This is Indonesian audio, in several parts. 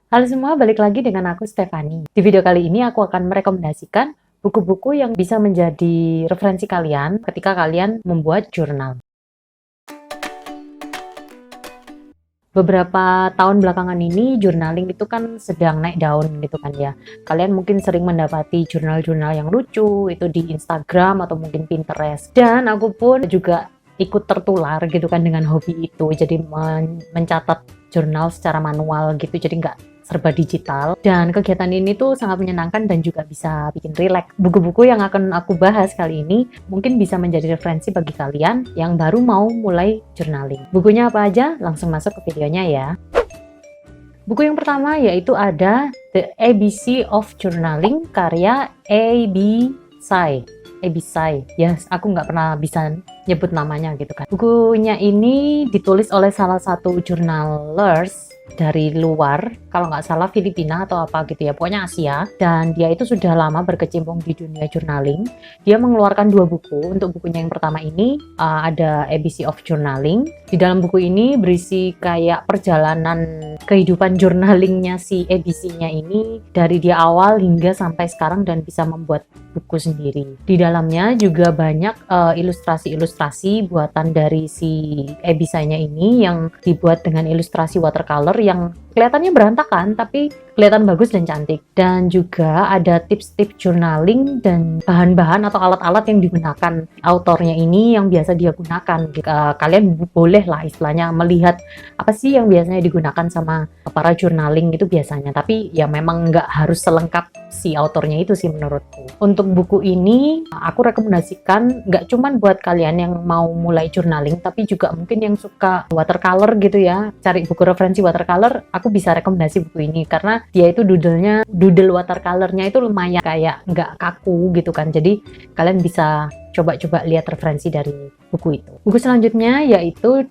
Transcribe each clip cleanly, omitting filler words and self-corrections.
Halo semua, balik lagi dengan aku Stefani. Di video kali ini aku akan merekomendasikan buku-buku yang bisa menjadi referensi kalian ketika kalian membuat jurnal. Beberapa tahun belakangan ini journaling itu kan sedang naik daun gitu kan ya. Kalian mungkin sering mendapati jurnal-jurnal yang lucu itu di Instagram atau mungkin Pinterest. Dan aku pun juga ikut tertular gitu kan dengan hobi itu. Jadi mencatat jurnal secara manual gitu. Jadi nggak serba digital, dan kegiatan ini tuh sangat menyenangkan dan juga bisa bikin rileks. Buku-buku yang akan aku bahas kali ini mungkin bisa menjadi referensi bagi kalian yang baru mau mulai journaling. Bukunya apa aja? Langsung masuk ke videonya ya. Buku yang pertama yaitu ada The ABC of Journaling karya A.B. Tsai. A.B. Tsai, yes, aku nggak pernah bisa nyebut namanya gitu kan. Bukunya ini ditulis oleh salah satu journalers dari luar, kalau nggak salah Filipina atau apa gitu ya, pokoknya Asia. Dan dia itu sudah lama berkecimpung di dunia journaling. Dia mengeluarkan 2 buku. Untuk bukunya yang pertama ini ada ABC of Journaling. Di dalam buku ini berisi kayak perjalanan kehidupan journalingnya si ABC-nya ini dari dia awal hingga sampai sekarang dan bisa membuat buku sendiri. Di dalamnya juga banyak ilustrasi-ilustrasi buatan dari si ABC-nya ini yang dibuat dengan ilustrasi watercolor yang kelihatannya berantakan tapi kelihatan bagus dan cantik. Dan juga ada tips-tips journaling dan bahan-bahan atau alat-alat yang digunakan autornya ini yang biasa dia gunakan. Kalian boleh lah istilahnya melihat apa sih yang biasanya digunakan sama para journaling itu biasanya, tapi ya memang nggak harus selengkap si autornya itu sih menurutku. Untuk buku ini aku rekomendasikan nggak cuman buat kalian yang mau mulai journaling, tapi juga mungkin yang suka watercolor gitu ya, cari buku referensi watercolor, aku bisa rekomendasi buku ini karena dia itu doodle watercolornya itu lumayan kayak nggak kaku gitu kan, jadi kalian bisa coba-coba lihat referensi dari buku itu. Buku selanjutnya yaitu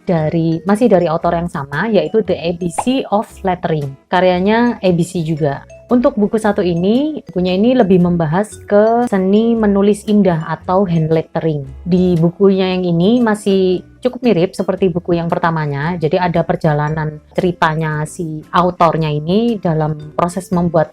masih dari autor yang sama, yaitu The ABC of Lettering. Karyanya ABC juga. Untuk buku satu ini, bukunya ini lebih membahas ke seni menulis indah atau hand lettering. Di bukunya yang ini masih cukup mirip seperti buku yang pertamanya, jadi ada perjalanan ceritanya si autornya ini dalam proses membuat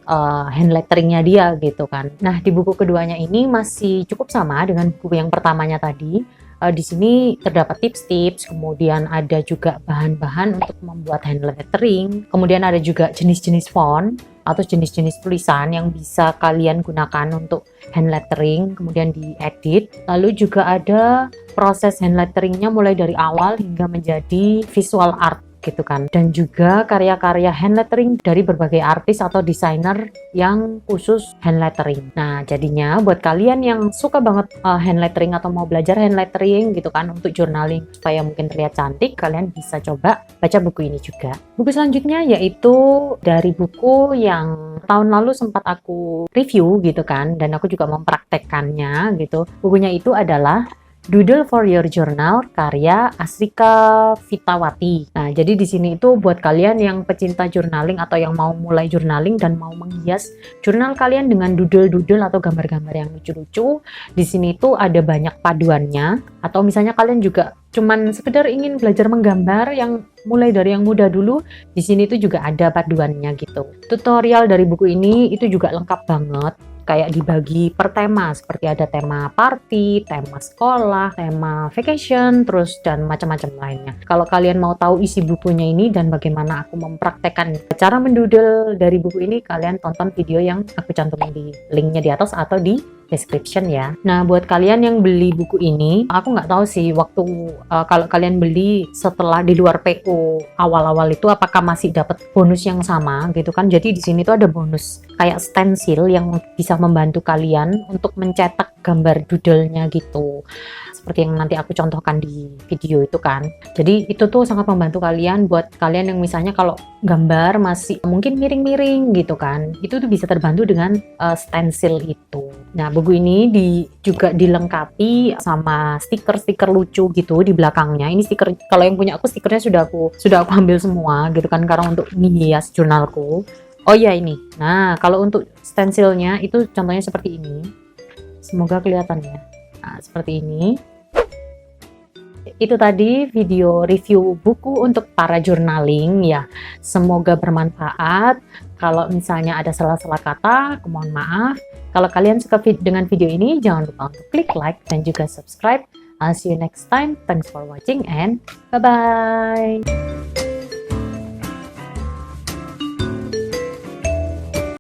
hand letteringnya dia gitu kan. Nah, di buku keduanya ini masih cukup sama dengan buku yang pertamanya tadi. Di sini terdapat tips-tips, kemudian ada juga bahan-bahan untuk membuat hand lettering, kemudian ada juga jenis-jenis font atau jenis-jenis tulisan yang bisa kalian gunakan untuk hand lettering, kemudian diedit. Lalu juga ada proses hand letteringnya mulai dari awal hingga menjadi visual art gitu kan, dan juga karya-karya hand lettering dari berbagai artis atau desainer yang khusus hand lettering. Nah, jadinya buat kalian yang suka banget hand lettering atau mau belajar hand lettering gitu kan untuk journaling supaya mungkin terlihat cantik, kalian bisa coba baca buku ini juga. Buku selanjutnya yaitu dari buku yang tahun lalu sempat aku review gitu kan, dan aku juga mempraktekkannya gitu. Bukunya itu adalah Doodle for Your Journal karya Asrika Fitawati. Nah, jadi di sini itu buat kalian yang pecinta journaling atau yang mau mulai journaling dan mau menghias jurnal kalian dengan doodle-doodle atau gambar-gambar yang lucu-lucu. Di sini itu ada banyak paduannya, atau misalnya kalian juga cuman sekedar ingin belajar menggambar yang mulai dari yang mudah dulu, di sini itu juga ada paduannya gitu. Tutorial dari buku ini itu juga lengkap banget. Kayak dibagi per tema, seperti ada tema party, tema sekolah, tema vacation, terus dan macam-macam lainnya. Kalau kalian mau tahu isi bukunya ini dan bagaimana aku mempraktekkan cara mendoodle dari buku ini, kalian tonton video yang aku cantumin di linknya di atas atau di description ya. Nah, buat kalian yang beli buku ini, aku nggak tahu sih waktu kalau kalian beli setelah di luar PO awal-awal itu apakah masih dapat bonus yang sama gitu kan. Jadi di sini tuh ada bonus kayak stencil yang bisa membantu kalian untuk mencetak gambar doodle-nya gitu. Seperti yang nanti aku contohkan di video itu kan. Jadi itu tuh sangat membantu kalian buat kalian yang misalnya kalau gambar masih mungkin miring-miring gitu kan. Itu tuh bisa terbantu dengan stencil itu. Nah, buku ini juga dilengkapi sama stiker-stiker lucu gitu di belakangnya. Ini stiker, kalau yang punya aku stikernya sudah aku ambil semua gitu kan, karena untuk menghias jurnalku. Oh ya ini. Nah, kalau untuk stencilnya itu contohnya seperti ini. Semoga kelihatan ya. Nah, seperti ini. itu tadi video review buku untuk para journaling ya. Semoga bermanfaat. Kalau misalnya ada salah-salah kata, mohon maaf. Kalau kalian suka dengan video ini, jangan lupa untuk klik like dan juga subscribe. I'll see you next time. Thanks for watching and bye-bye.